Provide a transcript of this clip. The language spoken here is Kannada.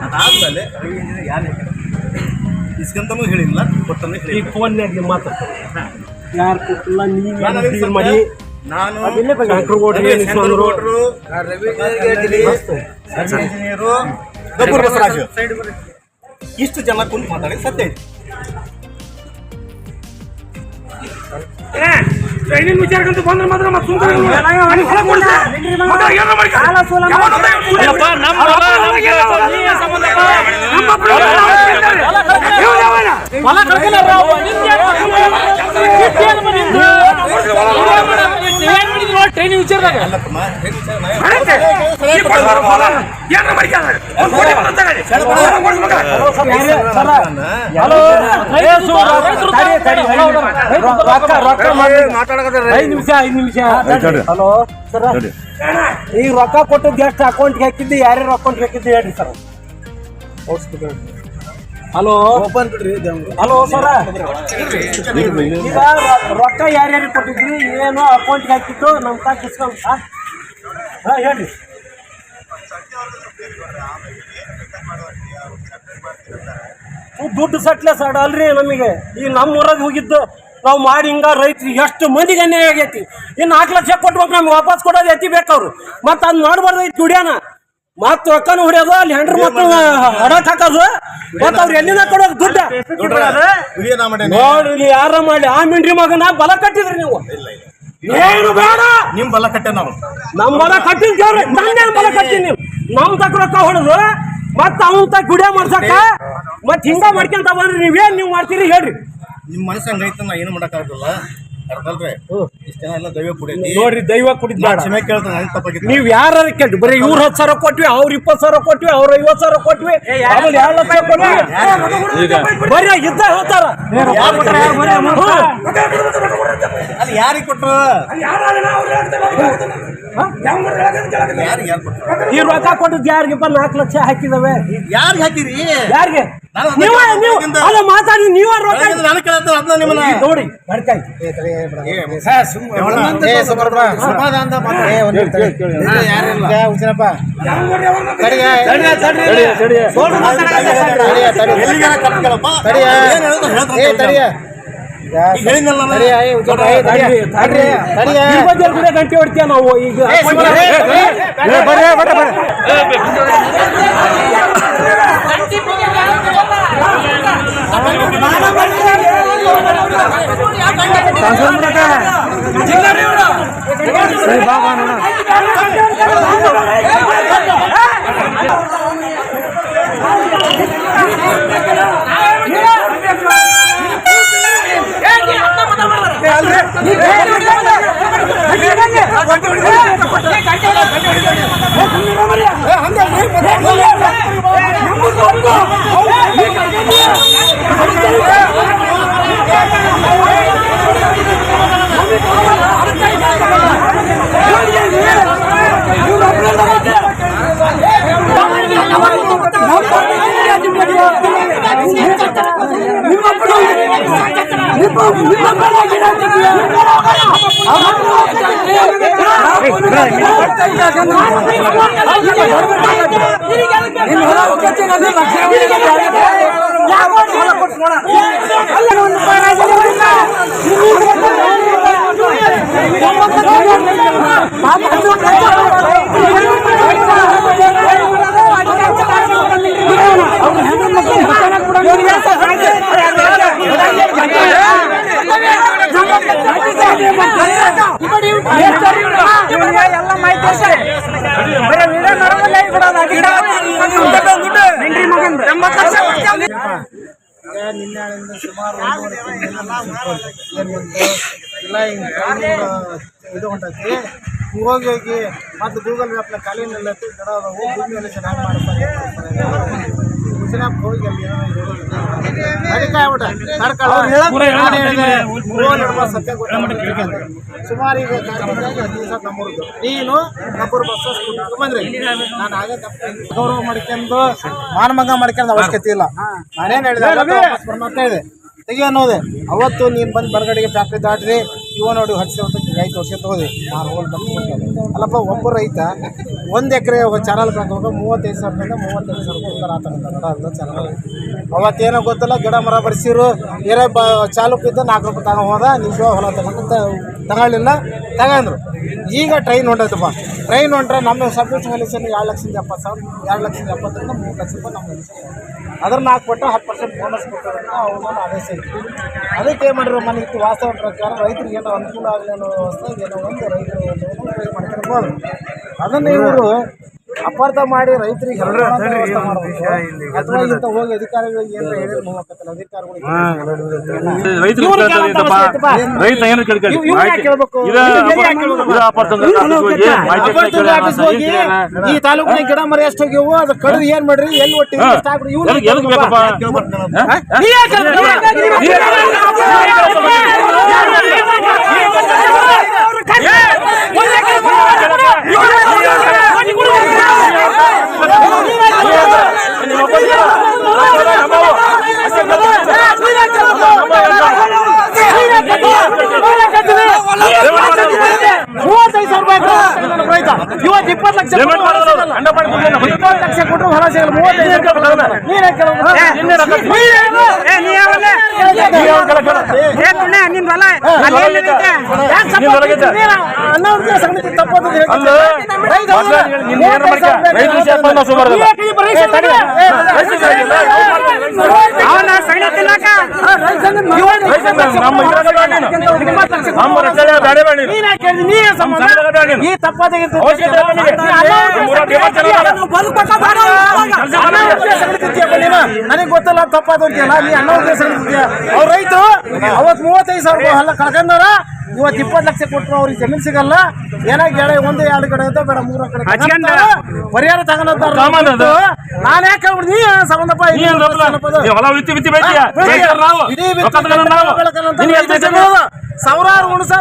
ಅದಾದ್ಮೇಲೆ ಯಾರು ಇಸ್ಕಂತನೂ ಹೇಳಿಲ್ಲ, ಕೊಟ್ಟನು ಹೇಳಿ. ಈಗ ಫೋನ್ಯಾಗ ಮಾತಾಡ್ತಾರೆ, ಯಾರು ಕೊಟ್ಟಿಲ್ಲ, ನೀವು ಮಾಡಿ. ನಾನು ಇಂಜಿನಿಯರು ಬಸವರಾಜು ಇಷ್ಟು ಜನ ಕುಂತು ಮಾತಾಡಿ ಸತ್ಯ ಐತಿ. ವಿಚಾರಕ್ಕಂತ ಬಂದ್ರೆ ಮಾತ್ರ ಟ್ರೈನಿಂಗ್ ವಿಚಾರದಾಗ ಐದು ನಿಮಿಷ. ಹಲೋ ಸರ್, ಈಗ ರೊಕ್ಕ ಕೊಟ್ಟದ್ದು ಎಷ್ಟು ಅಕೌಂಟ್ಗೆ ಹಾಕಿದ್ದು, ಯಾರ್ಯಾರು ಅಕೌಂಟ್ಗೆ ಹಾಕಿದ್ದು ಹೇಳ್ರಿ ಸರ್. ಹಲೋ ಹಲೋ ಸರ, ಈಗ ರೊಕ್ಕ ಯಾರ್ಯಾರು ಕೊಟ್ಟಿದ್ರಿ, ಏನು ಅಕೌಂಟ್ಗೆ ಹಾಕಿತ್ತು ನಮ್ಮ ತಾಕ ಇಸ್ಕೊಂಡ್ ಹೇಳ್ರಿ. ದುಡ್ಡು ಸಟ್ಲೆ ಸಡ್ ಅಲ್ರಿ ನಮಗೆ. ಈಗ ನಮ್ಮ ಊರಾಗ ಹೋಗಿದ್ದು ನಾವು ಮಾಡಿ ಹಿಂಗ ರೈತರಿಗೆ ಎಷ್ಟು ಮಂದಿಗೆ ಅನ್ಯಾಯ ಆಗೈತಿ. ಇನ್ನು 4 ಲಕ್ಷ ಕೊಟ್ಬೇಕು, ನಮ್ಗೆ ವಾಪಸ್ ಕೊಡೋದು ಎತ್ತಿ ಬೇಕವ್ರು. ಮತ್ತೆ ಅದು ಮಾಡಬಾರ್ದು ಐತಿ ದುಡ್ಯಾನ, ಮತ್ ರೊಕ್ಕನು ಹೊಡಿಯೋದು, ಅಲ್ಲಿ ಹೆಂಡ್ರ ಮಕ್ಕಳು ಹಡಕ್ ಹಾಕೋದು, ಮತ್ತ ಅವ್ರು ಎಲ್ಲಿಂದ ಕೊಡೋದು ದುಡ್ಡ ನೋಡಿ. ಯಾರ ಮಾಡಿ ಆ ಮಿಂಡ್ರಿ ಮಗನ ಬಲ ಕಟ್ಟಿದ್ರಿ ನೀವು. ಏನು ಬೇಡ, ನಿಮ್ ಬಲ ಕಟ್ಟೆ ನಾವು, ನಮ್ ಬಲ ಕಟ್ಟಿದ್ರಿ, ನನ್ನೇನು ಬಲ ಕಟ್ತೀನಿ ನೀವು. ನಮ್ ತಕ್ಕ ರೊಕ್ಕ ಹೊಡೆದು ಮತ್ತ ಅವನ್ ತಕ್ಕ ಗುಡಿಯ ಮಾಡ್ಸಕ್ಕ ಮತ್ ಹಿಂಗ ಮಾಡ್ಕೊಂತ ಬಂದ್ರಿ. ನೀವೇನ್ ನೀವು ಮಾಡ್ತೀರಿ ಹೇಳ್ರಿ. ನಿಮ್ ಮನಸ್ಸು ಹಂಗೈತೆ, ನಾ ಏನು ಮಾಡಕ್ ಆಗಲ್ಲ. ಇಷ್ಟ ಎಲ್ಲ ದೈವ ಕುಡಿದ್ರಿ ನೋಡ್ರಿ, ದೈವ ಕುಡಿದ್ ಕ್ಷಮೆ ಕೇಳ್ತಾನೆ, ತಪ್ಪಾಗಿತ್ತು. ನೀವ್ ಯಾರು ಕೇಳ್ರಿ, ಬರೀ ಇವ್ರು 10,000 ಕೊಟ್ವಿ, ಅವ್ರು 20,000 ಕೊಟ್ವಿ, ಅವ್ರು 50,000 ಕೊಟ್ವಿ, ಆಮೇಲೆ 2 ಲಕ್ಷ ಕೊಟ್ವಿ, ಬರೀ ಇದ್ದ ಹೇಳ್ತಾರ. ಅಲ್ಲಿ ಯಾರಿಗೆ ಕೊಟ್ರು? ಈ ರೊಕ್ಕ ಕೊಟ್ಟದ್ ಯಾರಿಗೆ? 4 ಲಕ್ಷ ಹಾಕಿದವೆ. ಯಾರಿಗೆ ಹಾಕಿರಿ? ಯಾರಿಗೆ? ಅಲ್ಲ ಮಾತಾಡಿ, ನೀವ ರೊಕ್ಕ ನಾನು ಕೇಳ್ತೇನೆ ಅದನ್ನ ನಿಮ್ಮನ್ನ ನೋಡಿ ಬಡ್ಕಾಯ್. ಗಂಟೆ ಹೊಡ್ತೀಯ ನಾವು ಈಗ. ನಿನ್ನೆಯಿಂದ ಸುಮಾರು 1 ಇಲ್ಲ ಇದು ಹೊಂಟೈತಿ. ಹೋಗಿ ಹೋಗಿ ಮತ್ತು ಗೂಗಲ್ ಮ್ಯಾಪ್ನ ಖಾಲಿ ನಿಲ್ಲತ್ತಿ ಕಡ ಭೂಮಿ ಎಲ್ಲ ಚೆನ್ನಾಗಿ ಮಾಡ್ತಾರೆ. ಹೋಗಿ ಅಲ್ಲಿ ಸತ್ಯ ಸುಮಾರು ಈಗ ದಿವಸ ನಮ್ಮೂರ್ದು ನೀನು ನಮ್ಮೂರು ಬಸ್ ಬಂದ್ರಿ. ನಾನು ಹಾಗೆ ಗೌರವ ಮಾಡ್ಕೊಂಡು ಮಾನಭಂಗ ಮಾಡ್ಕೊಂಡು ಅವಶ್ಯಕತೆ ಇಲ್ಲ. ನಾನೇನು ಹೇಳಿದೆ ಅಂತ ಹೇಳಿದೆ ತೆಗಿ ಅನ್ನೋದೆ. ಅವತ್ತು ನೀನು ಬಂದು ಬರಗಡೆಗೆ ಫ್ಯಾಕ್ಟ್ರಿ ದಾಟ್ರಿ ಇವ ನೋಡಿ 10 ವರ್ಷಕ್ಕೆ 5 ವರ್ಷ ತಗೋದಿ ನಾನು ಅಲ್ಲಪ್ಪ ಒಬ್ಬ ರೈತ 1 ಎಕರೆ ಚಾನಲ್ ಹಾಕುವಾಗ 35,000 35,000 ರೂಪಾಯಿ ಚಾನಲ್ ಅವತ್ತೇನೋ ಗೊತ್ತಿಲ್ಲ ಗಿಡ ಮರ ಬರ್ಸಿರು ಬೇರೆ ಚಾಲೂಕ್ ಇದ್ದ 4 ರೂಪಾಯಿ ತಗೋ ಹೋದ ನಿಜ ಹೊಲ ತಗೊಳ್ಳಿಲ್ಲ ತಗೊಂಡ್ರು. ಈಗ ಟ್ರೈನ್ ಹೊಂಟೈತಪ್ಪ. ಟ್ರೈನ್ ಹೊಂಟ್ರೆ ನಮ್ಮ ಸಬ್ಜೆಕ್ಟ್ ವ್ಯಾಲ್ಯೂಷನ್ 2,70,000 2,70,000 3 ಲಕ್ಷ ರೂಪಾಯಿ ನಮ್ಮ ಅದ್ರನ್ನ ಹಾಕ್ಬಿಟ್ಟು 10% ಬೋನಸ್ ಕೊಡ್ತಾರೆ ಅವನು ಆದೇಶ ಇತ್ತು. ಅದಕ್ಕೆ ಏನು ಮಾಡಿರೋ ಮನೆ ಇತ್ತು ವಾಸ್ತವ ಪ್ರಕಾರ ರೈತರಿಗೆ ಏನೋ ಅನುಕೂಲ ಆಗಲಿ ಅನ್ನೋ ವ್ಯವಸ್ಥೆ ಏನೋ ಒಂದು ರೈತರು ಟ್ರೈ ಮಾಡ್ತಿರ್ಬೋದು. ಅದನ್ನು ಇವರು ಅಪಾರ್ಥ ಮಾಡಿ ರೈತರಿಗೆ ವ್ಯವಸ್ಥೆ ಮಾಡಬೇಕು ಅಥವಾ ಇಂಥ ಹೋಗಿ ಅಧಿಕಾರಿಗಳಿಗೆ ಏನು ಹೇಳಿದ್ರು ಹೋಗಕತ್ತಲ್ಲ ಅಧಿಕಾರಿಗಳಿಗೆ ಈ ತಾಲೂಕಿನ ಗಿಡ ಮರ ಎಷ್ಟು ಹೋಗ್ಯವು ಅದು ಕಡಿದು ಏನ್ ಮಾಡ್ರಿ ಎಲ್ಲಿ ಒಟ್ಟಿಗೆ ಇವತ್ತು 20 ಲಕ್ಷ ಕೊಟ್ಟರು ಹೊಲ ಸಿಗಲ್ಲ 35,000 ತಪ್ಪೋದು ಈ ತಪ್ಪಾದ ನನಗೆ ಗೊತ್ತಲ್ಲ ತಪ್ಪಾದಂತಿಯಲ್ಲ ನೀ ಅಣ್ಣ ಉದ್ದೇಶ ಅವ್ರ ರೈತರು ಅವತ್ತು 35,000 ರೂಪಾಯಿ ಹೊಲ ಕಳ್ಕೊಂಡಾರ ಇವತ್ತು 20 ಲಕ್ಷ ಕೊಟ್ಟರು ಅವ್ರಿಗೆ ಜಮೀನು ಸಿಗಲ್ಲ ಏನಾಗ 1 2 ಕಡೆ ಇದ್ದ ಬೇಡ 3 ಕಡೆ ಪರಿಹಾರ ತಗೊಂಡ ನಾನು ಯಾಕೆ ನೀ ಸಂಬಂಧಪ್ಪ ಸಾವಿರಾರು ಹುಣಸ